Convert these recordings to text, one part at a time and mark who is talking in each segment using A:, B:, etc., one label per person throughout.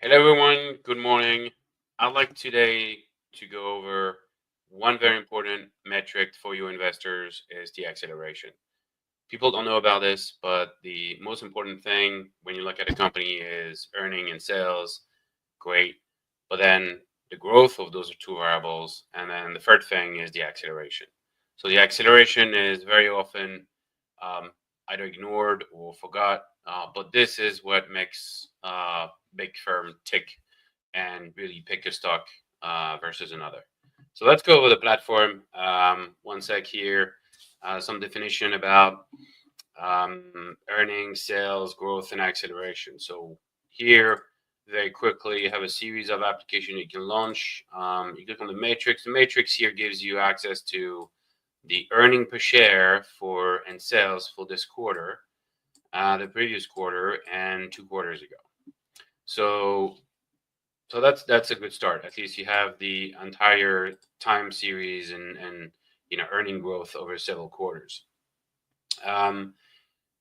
A: Hello, everyone. Good morning. I'd like today to go over one very important metric for you investors is the acceleration. People don't know about this, but the most important thing when you look at a company is earning and sales. Great. But then the growth of those two variables. And then the third thing is the acceleration. So the acceleration is very often um, either ignored or forgot. But this is what makes big firm tick and really pick a stock versus another. So let's go over the platform. One sec here. Some definition about earnings, sales, growth, and acceleration. So here, very quickly, you have a series of applications you can launch. You click on the matrix. The matrix here gives you access to the earning per share for and sales for this quarter, the previous quarter, and 2 quarters ago. So that's a good start. At least you have the entire time series and earning growth over several quarters. Um,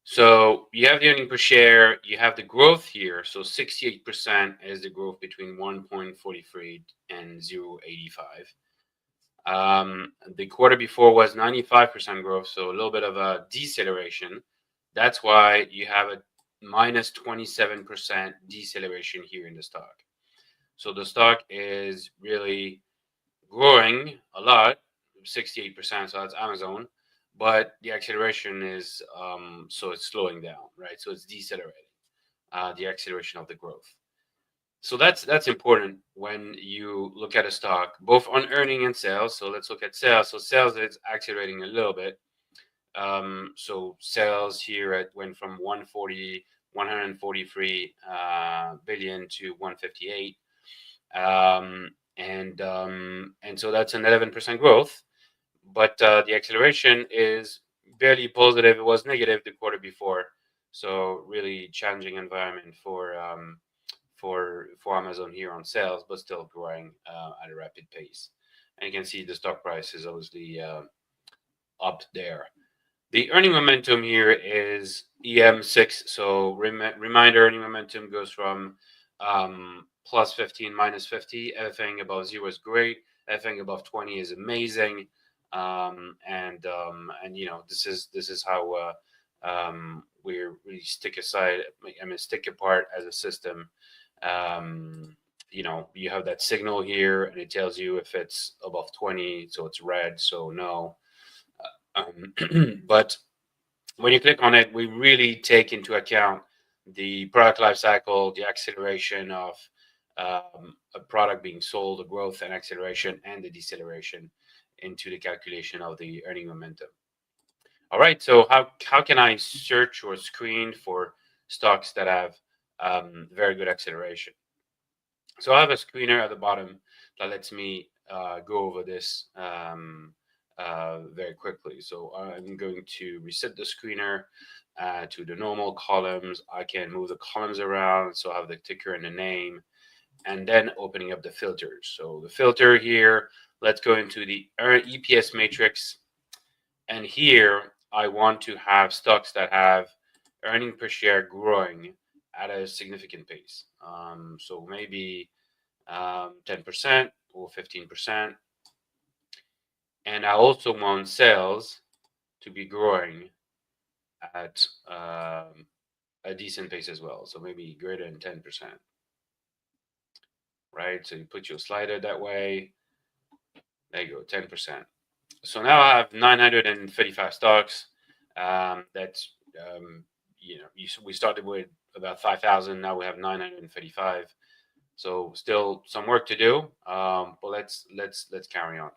A: so you have the earning per share. You have the growth here. So 68% is the growth between 1.43 and 0.85. The quarter before was 95% growth, so a little bit of a deceleration. That's why you have a minus 27% deceleration here in the stock. So the stock is really growing a lot, 68%. So that's Amazon, but the acceleration is so it's slowing down, right? So it's decelerating the acceleration of the growth. So that's important when you look at a stock, both on earning and sales. So let's look at sales. So sales is accelerating a little bit. So sales here went from 143 billion to 158. And so that's an 11% growth, but the acceleration is barely positive. It was negative the quarter before, so really challenging environment for Amazon here on sales, but still growing at a rapid pace. And you can see the stock price is obviously up there. The earning momentum here is EM6. So reminder, earning momentum goes from plus 15, minus 50. Everything above zero is great. Everything above 20 is amazing. This is how we really stick aside. I mean, stick apart as a system. You have that signal here, and it tells you if it's above 20, so it's red, so no. But when you click on it, we really take into account the product life cycle, the acceleration of a product being sold, the growth and acceleration, and the deceleration into the calculation of the earning momentum. All right, so how can I search or screen for stocks that have very good acceleration? So I have a screener at the bottom that lets me go over this very quickly. So I'm going to reset the screener to the normal columns. I can move the columns around, so I have the ticker and the name, and then opening up the filters. So the filter here, let's go into the EPS matrix. And here I want to have stocks that have earning per share growing at a significant pace. So maybe 10% or 15%. And I also want sales to be growing at a decent pace as well. So maybe greater than 10%, right? So you put your slider that way. There you go, 10%. So now I have 935 stocks. That's, we started with about 5,000. Now we have 935. So still some work to do, but let's carry on.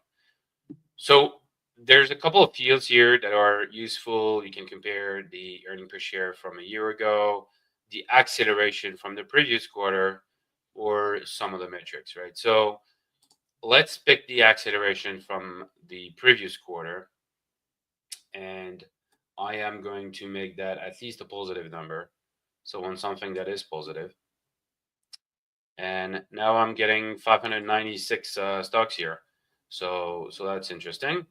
A: So there's a couple of fields here that are useful. You can compare the earning per share from a year ago, the acceleration from the previous quarter, or some of the metrics, right? So let's pick the acceleration from the previous quarter, and I am going to make that at least a positive number. So on something that is positive. And now I'm getting 596 stocks here. So that's interesting.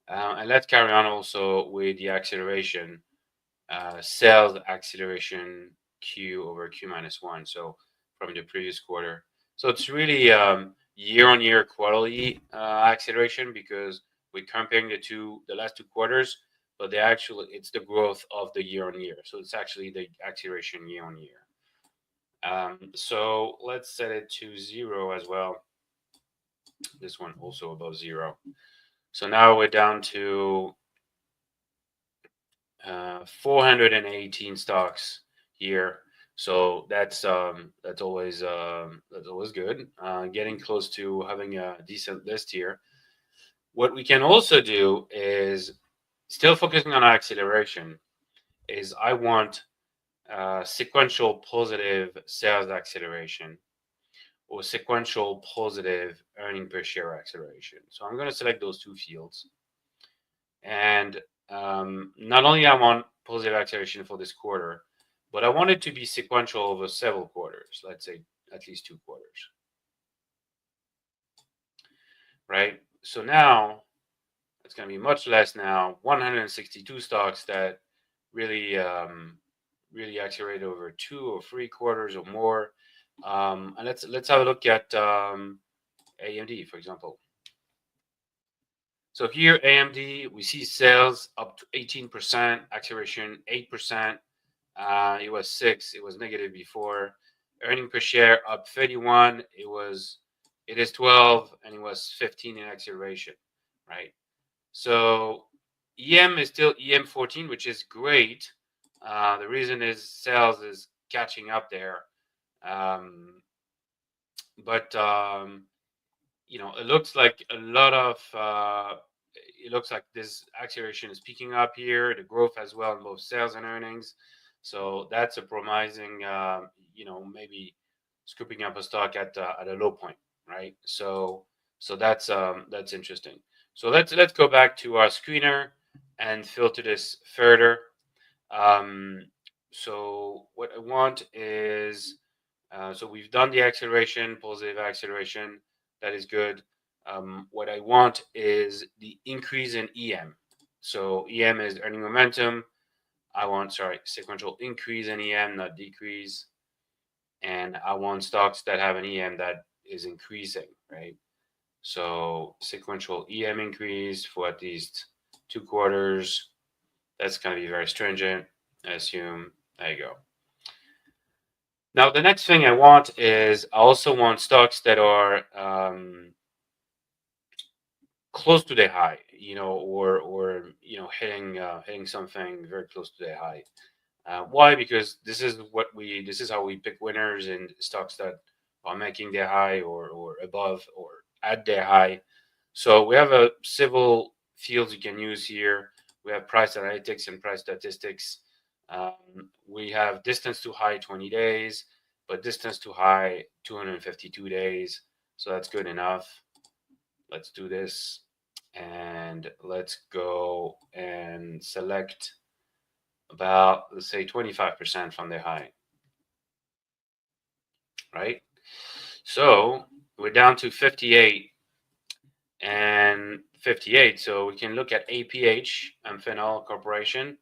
A: And let's carry on also with the acceleration, sales acceleration Q over Q minus 1. So from the previous quarter. So it's really year-on-year quarterly acceleration because we're comparing the last two quarters, but it's the growth of the year-on-year. So it's actually the acceleration year-on-year. So let's set it to 0 as well. This one also above 0. So now we're down to 418 stocks here. So that's always good. Getting close to having a decent list here. What we can also do is, still focusing on acceleration, is I want sequential positive sales acceleration or sequential positive earning per share acceleration. So I'm going to select those two fields. And not only I want positive acceleration for this quarter, but I want it to be sequential over several quarters, let's say at least 2 quarters. Right? So now it's going to be much less now, 162 stocks that really accelerate over 2 or 3 quarters or more. And let's have a look at AMD, for example. So here, AMD, we see sales up to 18%, acceleration 8%. It was 6. It was negative before. Earning per share up 31. It is 12, and it was 15 in acceleration, right? So EM is still EM 14, which is great. The reason is sales is catching up there. But it looks like it looks like this acceleration is picking up here, the growth as well in both sales and earnings. So that's a promising, maybe scooping up a stock at a low point, right? So that's interesting. So let's go back to our screener and filter this further. So what I want is, so we've done the acceleration, positive acceleration. That is good. What I want is the increase in EM. So EM is earning momentum. I want, sequential increase in EM, not decrease. And I want stocks that have an EM that is increasing, right? So sequential EM increase for at least 2 quarters. That's going to be very stringent, I assume. There you go. Now, the next thing I want is, I also want stocks that are close to the high, or hitting something very close to the high. Why? Because this is how we pick winners in stocks that are making their high or above or at their high. So we have several fields you can use here. We have price analytics and price statistics. We have distance to high 20 days, but distance to high 252 days. So that's good enough. Let's do this. And let's go and select about, let's say, 25% from the high. Right? So we're down to 58 and 58. So we can look at APH, Amphenol Corporation.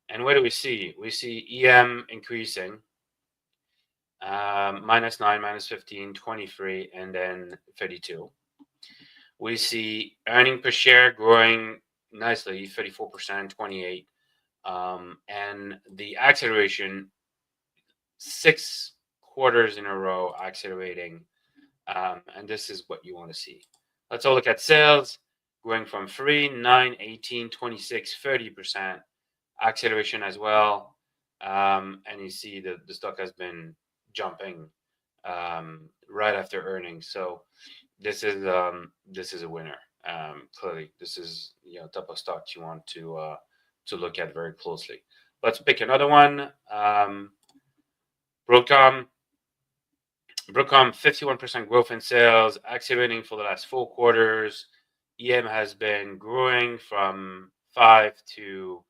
A: And what do we see? We see EM increasing, -9, -15, 23, and then 32. We see earning per share growing nicely, 34%, 28. And the acceleration, 6 quarters in a row accelerating. And this is what you want to see. Let's all look at sales, going from 3, 9, 18, 26, 30%. Acceleration as well. And you see the stock has been jumping right after earnings. So this is a winner. Clearly, this is type of stock you want to look at very closely. Let's pick another one. Broadcom, 51% growth in sales, accelerating for the last 4 quarters. EM has been growing from 5 to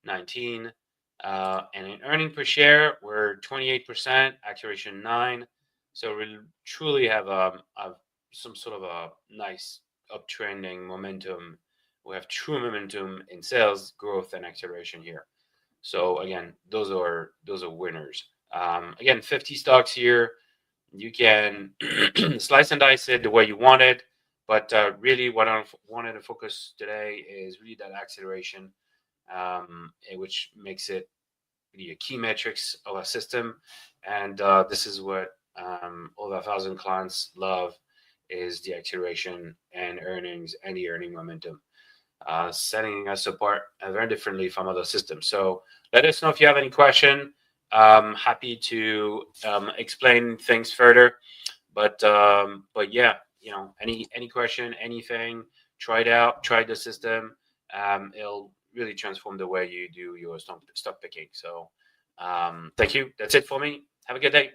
A: 19. And in earning per share, we're 28%, acceleration 9. So we truly have some sort of a nice uptrending momentum. We have true momentum in sales growth and acceleration here. So again, those are winners. Again, 50 stocks here. You can slice and dice it the way you want it. But really, what I wanted to focus today is really that acceleration, which makes it really a key metrics of our system. And this is what all 1,000 clients love, is the acceleration and earnings and the earning momentum, setting us apart very differently from other systems. So let us know if you have any question. Happy to explain things further. But yeah, any question, anything, try it out, try the system. It'll really transform the way you do your stock picking. So thank you. That's it for me. Have a good day.